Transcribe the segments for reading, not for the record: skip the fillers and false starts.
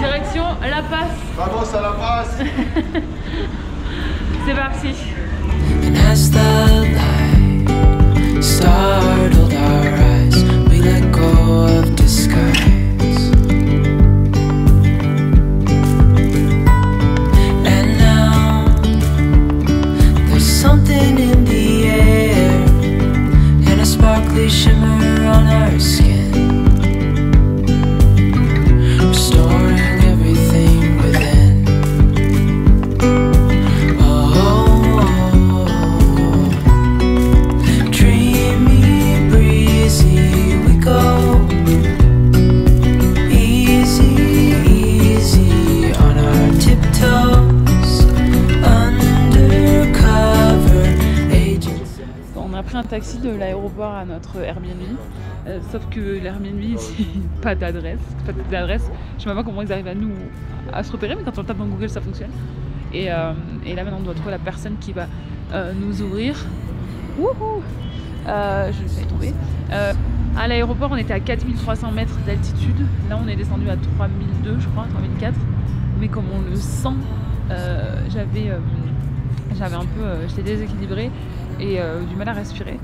Direction La Paz. Vamos à La Paz. C'est parti. And as the light startled our eyes, we let go of disguise. And now there's something in the air and a sparkly shimmer on our skin, restoring everything within. Dreamy, breezy, we go easy, easy on our tiptoes, undercover agents. On a pris un taxi de l'aéroport à notre Airbnb, sauf que l'Airbnb c'est pas d'adresse, je sais même pas comment ils arrivent à se repérer, mais quand on tape dans Google ça fonctionne. Et là maintenant on doit trouver la personne qui va nous ouvrir. Wouhou, je vais tomber. À l'aéroport on était à 4300 mètres d'altitude, là on est descendu à 3002 je crois, 3004, mais comme on le sent, j'avais un peu, j'étais déséquilibrée et du mal à respirer,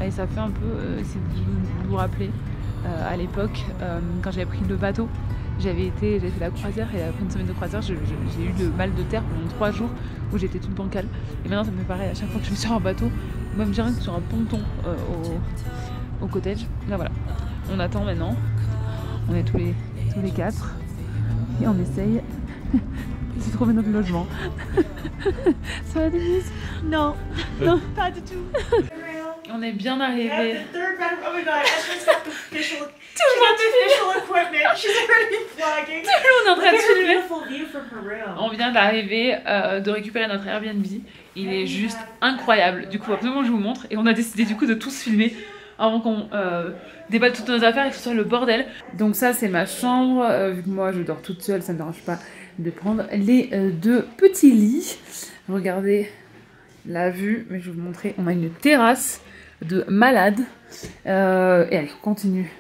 et ça fait un peu, si vous vous rappelez, à l'époque quand j'avais pris le bateau, j'avais fait la croisière, et après une semaine de croisière j'ai eu le mal de terre pendant 3 jours où j'étais toute bancale, et maintenant ça me fait pareil à chaque fois que je suis sur un bateau, même rien que sur un ponton au cottage. Là voilà, on attend maintenant, on est tous les 4 et on essaye de trouver notre logement. Ça va Denise? Non, non, pas du tout. On est bien arrivé. Tout le monde est en train de filmer. On vient d'arriver, de récupérer notre Airbnb. Il est juste incroyable. Du coup, absolument, je vous montre. Et on a décidé du coup de tous filmer avant qu'on déballe toutes nos affaires et que ce soit le bordel. Donc ça, c'est ma chambre. Vu que moi, je dors toute seule, ça ne me dérange pas de prendre les 2 petits lits. Regardez la vue, mais je vais vous montrer. On a une terrasse de malade. Et allez, on continue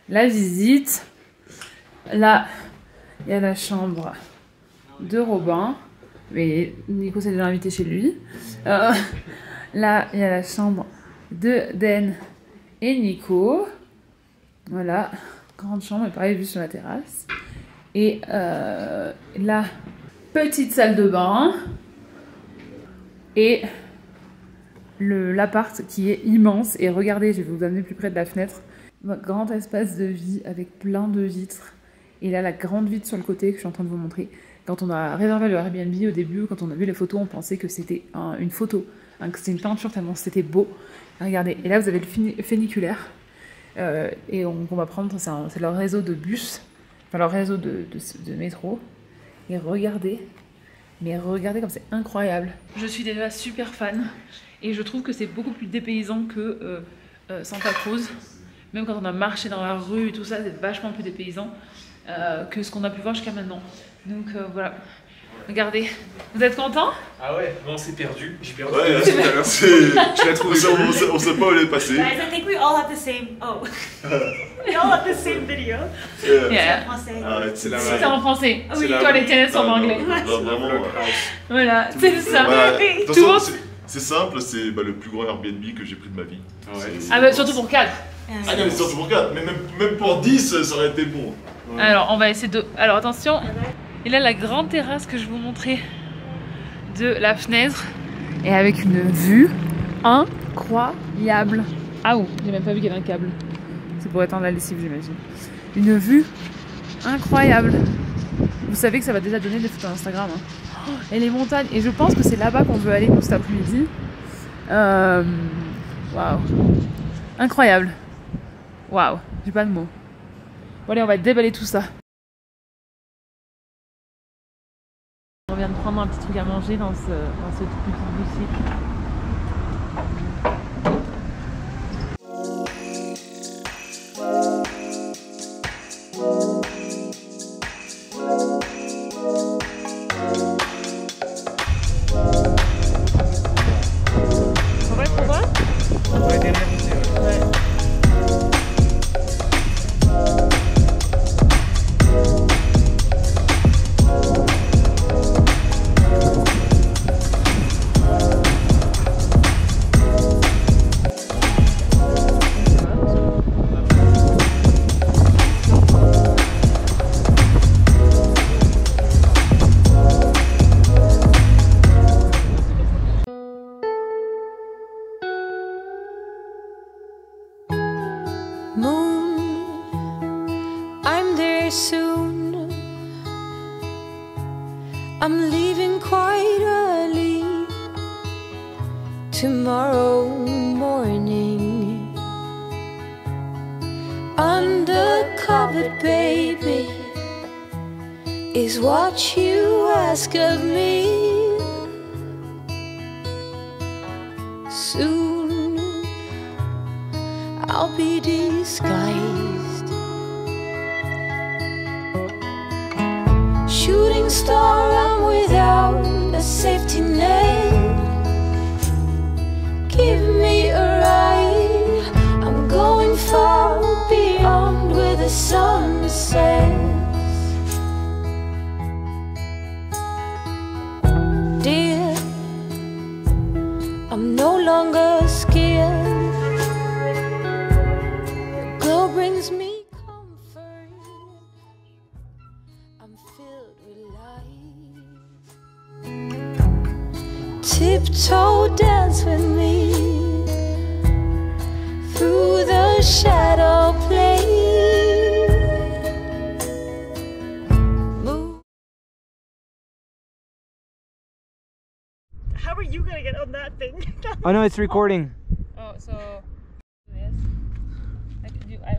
la visite. Là, il y a la chambre de Robin. Mais Nico s'est déjà invité chez lui. Là, il y a la chambre de Den et Nico. Voilà, grande chambre, et pareil, vue sur la terrasse. Et la petite salle de bain. Et l'appart qui est immense. Et regardez, je vais vous amener plus près de la fenêtre. Un grand espace de vie avec plein de vitres. Et là, la grande vitre sur le côté que je suis en train de vous montrer. Quand on a réservé le Airbnb au début, quand on a vu les photos, on pensait que c'était une photo, hein, que c'était une peinture tellement c'était beau. Regardez, et là vous avez le funiculaire. Et on va prendre, c'est leur réseau de bus, enfin leur réseau de métro. Et regardez, mais regardez comme c'est incroyable. Je suis déjà super fan et je trouve que c'est beaucoup plus dépaysant que Santa Cruz. Même quand on a marché dans la rue et tout ça, c'est vachement plus dépaysant que ce qu'on a pu voir jusqu'à maintenant. Donc voilà, regardez. Vous êtes contents? Ah ouais, bon, on s'est perdu. J'ai perdu. Ouais, là, tout à l'heure, je l'ai trouvé, on sait pas où elle est passée. Guys, I think we all have the same. Oh, we all have the same video. Yeah. C'est en français. C'est en français. Oui, toi les tiennes sont en anglais. Vraiment. Voilà, c'est ça. De Tout le monde. C'est simple, c'est le plus grand Airbnb que j'ai pris de ma vie. Ah bah surtout pour 4. Ah non, mais surtout pour 4, mais même pour 10, ça aurait été bon. Ouais. Alors on va essayer de... Alors attention. Et là la grande terrasse que je vous montrais de la fenêtre. Et avec une vue incroyable. Ah ouh, j'ai même pas vu qu'il y avait un câble. C'est pour étendre la lessive j'imagine. Une vue incroyable. Vous savez que ça va déjà donner des photos Instagram. Hein. Et les montagnes. Et je pense que c'est là-bas qu'on veut aller nous cet après-midi. Waouh. Incroyable. Waouh, j'ai pas de mots. Bon allez, on va déballer tout ça. On vient de prendre un petit truc à manger dans ce petit boutique. here soon. I'm leaving quite early tomorrow morning. Undercover, baby, is what you ask of me. Soon I'll be disguised. Shooting star, I'm without a safety net. Give me a ride. I'm going far beyond where the sun sets. Dear, I'm no longer scared. The glow brings me comfort. I'm filled with light. Tiptoe dance with me through the shadow play. Move. How are you gonna get on that thing? Oh no, it's recording. Oh, so yes. I can do. I...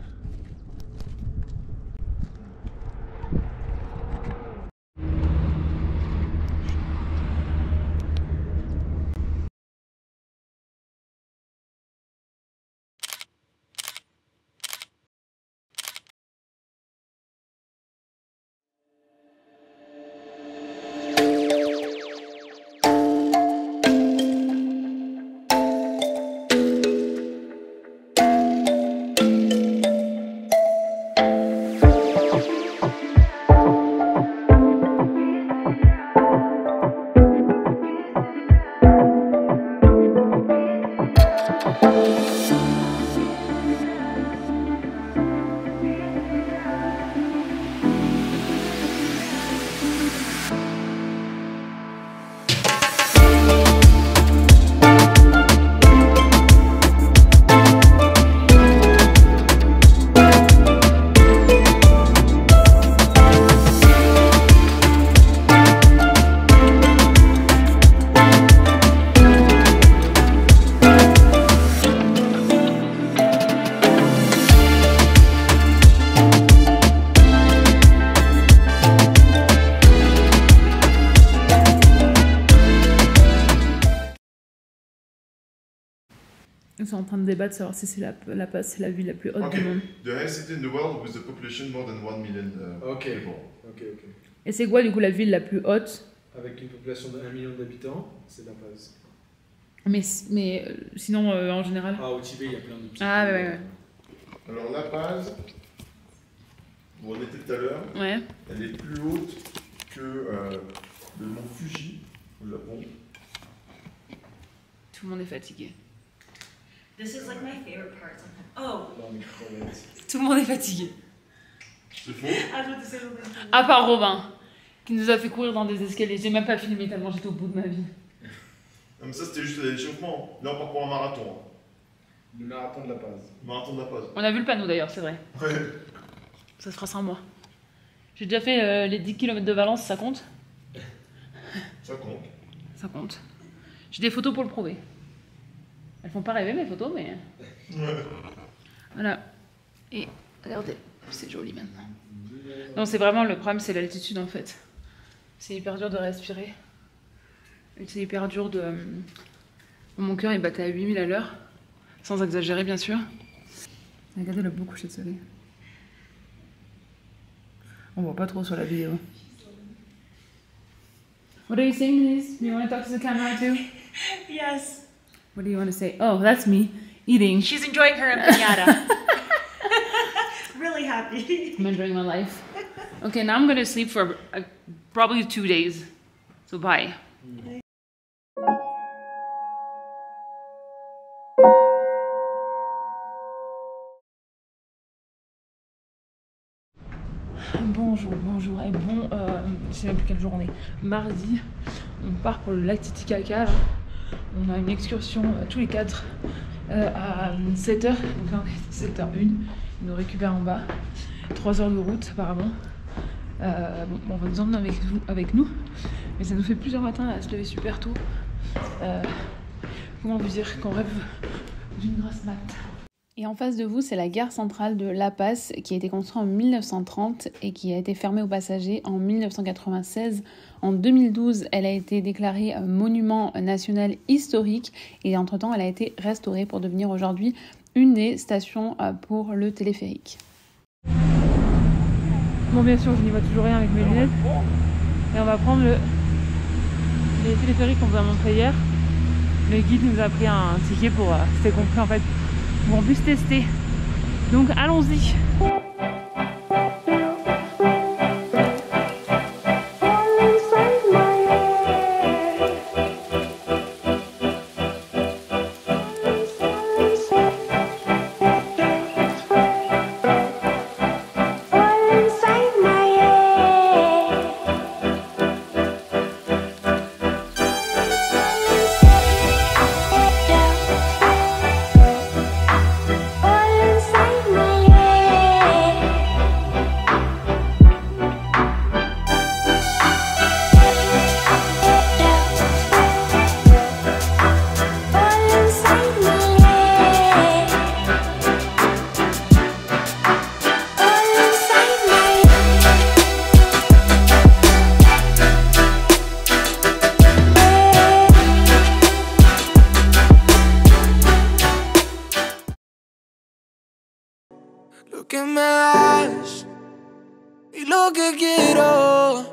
Ils sont en train de débattre savoir si c'est la Paz, c'est la ville la plus haute du monde. The highest city in the world with a population more than 1 million people. Ok. Et c'est quoi du coup la ville la plus haute? Avec une population de 1 million d'habitants, c'est La Paz. Mais sinon en général. Ah, au Tibet, il y a plein de petits. Ah ouais. Alors La Paz, où on était tout à l'heure, Ouais. elle est plus haute que le mont Fuji au Japon. Tout le monde est fatigué. This is like my favorite part sometimes. Oh, Dans les crevettes. Tout le monde est fatigué. C'est faux. I was about to say something. À part Robin, qui nous a fait courir dans des escaliers. J'ai même pas filmé tellement j'étais au bout de ma vie. Non, mais ça c'était juste l'échauffement. Là on part pour un marathon. Hein. Le marathon de La Paz. Marathon de La Paz. On a vu le panneau d'ailleurs, c'est vrai. Ouais. Ça se fera sans moi. J'ai déjà fait les 10 km de Valence, ça compte? Ça compte. Ça compte. J'ai des photos pour le prouver. Elles font pas rêver mes photos, mais... Ouais. Voilà. Et regardez, c'est joli maintenant. Non, c'est vraiment le problème, c'est l'altitude en fait. C'est hyper dur de respirer. Et c'est hyper dur de... Mon cœur il battait à 8000 à l'heure. Sans exagérer bien sûr. Regardez le beau coucher de soleil. On voit pas trop sur la vidéo. What are you saying, Liz? You want to talk to the camera too? Yes. What do you want to say? Oh, that's me eating. She's enjoying her empanada. Really happy. I'm enjoying my life. Okay, now I'm gonna sleep for probably 2 days. So bye. Bonjour et bon, je sais même plus quelle journée. Mardi, on part pour le lac Titicaca. Là. On a une excursion tous les 4 à 7h. Donc là on est 7h01. Ils nous récupèrent en bas. 3 heures de route apparemment. Bon, on va nous emmener avec nous, mais ça nous fait plusieurs matins à se lever super tôt. Comment vous dire qu'on rêve d'une grasse mat. Et en face de vous, c'est la gare centrale de La Paz qui a été construite en 1930 et qui a été fermée aux passagers en 1996. En 2012, elle a été déclarée monument national historique et entre-temps, elle a été restaurée pour devenir aujourd'hui une des stations pour le téléphérique. Bon, bien sûr, je n'y vois toujours rien avec mes lunettes. Et on va prendre les téléphériques qu'on vous a montré hier. Le guide nous a pris un ticket pour, c'était compris en fait, pour en plus tester. Donc allons-y. Lo que me das y lo que quiero,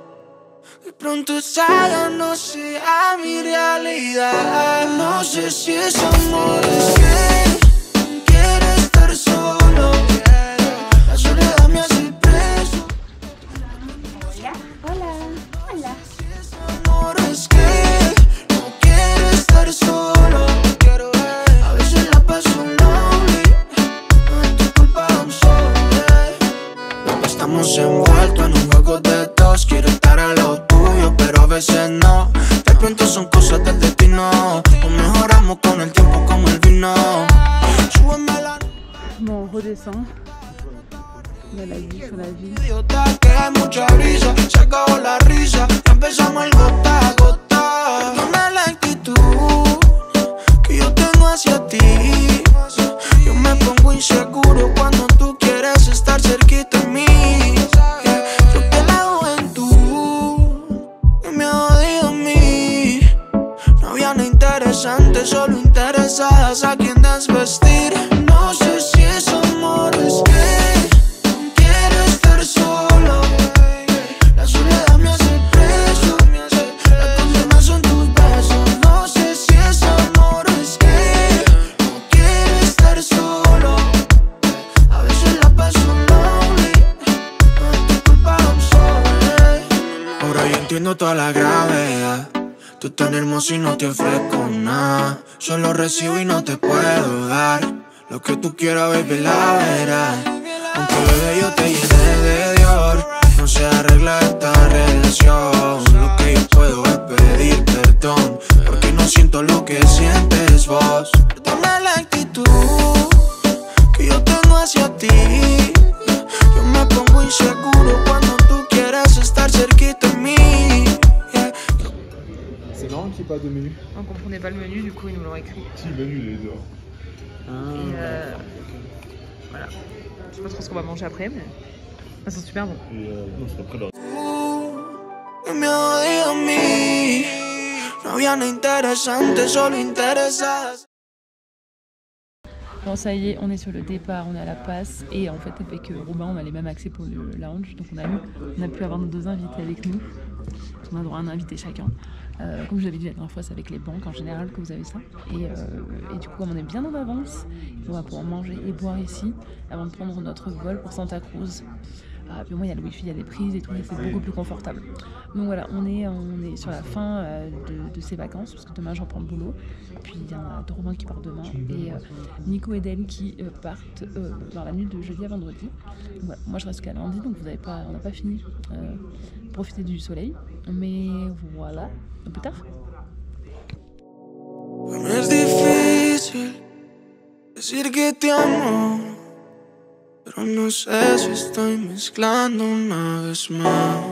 de pronto esa ya no sea mi realidad. No sé si es amor, es que quiero estar solo. La soledad me hace preso. Hola. Hola. Si es amor, es que no quiero estar solo. A veces la paso lonely. No es tu culpa, I'm sorry. Estamos envueltos en un juego de dos. Quiero estar a lo tuyo, pero a veces no. De pronto son cosas del destino. O mejoramos con el tiempo como el vino. Súbeme la Bon, on redescend. Il y a la vue sur la ville. idiota, que hay mucha brisa. Se acabó la risa. Ya empezamos el gota a gota. Perdona la actitud que yo tengo hacia ti. Yo me pongo inseguro cuando tú quieres estar cerquita de mí. Yo que la juventud me ha jodido a mí. No había nada interesante, solo interesadas a quien desvestir. No sé si es amor, es que quiero estar solo. La soledad me hace preso. La condena son tus besos. No sé si es amor, es que no quiero estar solo. A veces la paso lonely. No es tu culpa, I'm sorry. Ahora yo entiendo toda la gravedad. Tú tan hermosa y no te ofrezco nada. Solo recibo y no te puedo dar. Lo que tú quieras, baby, la verás. Aunque bebé yo te llené de Dior, no se arregla esta relación. Lo que yo puedo es pedir perdón, porque no siento lo que sientes vos. Perdona la actitud que yo tengo hacia ti. Yo me pongo inseguro cuando tú quieres estar cerquita de mí. C'est marrant qu'il n'y ait pas de menu. On comprenait pas le menu, du coup ils nous l'ont écrit. Si, le menu, il est dehors. Et voilà. Je sais pas trop ce qu'on va manger après, mais ça sent super bon. Et non, c'est après leur. Que me ha jodido a mí. No había nada interesante, solo interesadas. Bon, ça y est, on est sur le départ, on est à La Paz et en fait avec Robin on a les mêmes accès pour le lounge, donc on a pu avoir nos 2 invités avec nous. On a droit à un invité chacun. Comme je vous avais dit la dernière fois, c'est avec les banques en général que vous avez ça. Et du coup, comme on est bien en avance, on va pouvoir manger et boire ici avant de prendre notre vol pour Santa Cruz. Puis au moins il y a le wifi, il y a des prises et tout, et c'est beaucoup plus confortable. Donc voilà, on est sur la fin de ces vacances, parce que demain je reprends le boulot. Puis il y en a Romain qui part demain, et Nico et Del qui partent dans la nuit de jeudi à vendredi. Donc voilà, moi je reste qu'à lundi, donc on n'a pas fini. Profiter du soleil, mais voilà, un peu tard. Es difícil decir que te amo, Pero no sé si estoy mezclando una vez más.